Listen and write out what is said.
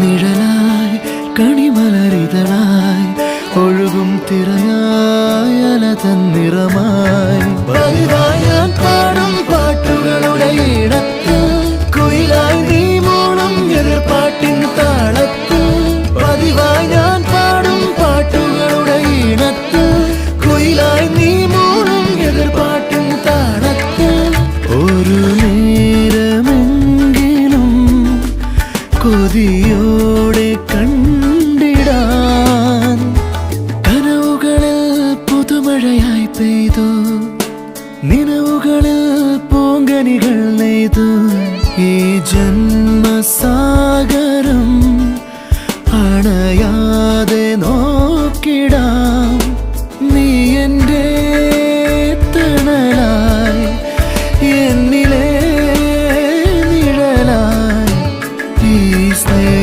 നിഴലായി കണിമലരിതളായി ഒഴുകും തിരയായി അല തന്നിറമായി പതിവായി ഞാൻ പാടും പാട്ടുകളുടെ ഇടത്തിൽ കുയിലായി നീ മൂളും എതിർപ്പാട്ടിൻ താളത്തിൽ പതിവായി ഞാൻ പാടും പാട്ടുകളുടെ ഇടത്തിൽ കുയിലായി നീ മൂളും എതിർപ്പാട്ടിൻ താളത്തിൽ ഒരു നേരമെങ്കിലും കൊതിയോടെ കണ്ടിടാൻ കനവുകളിൽ പുതുമഴയായി പെയ്തു നിലവുകളിൽ പൂങ്കനികൾ നെയ്തു ഈ ജന്മസാ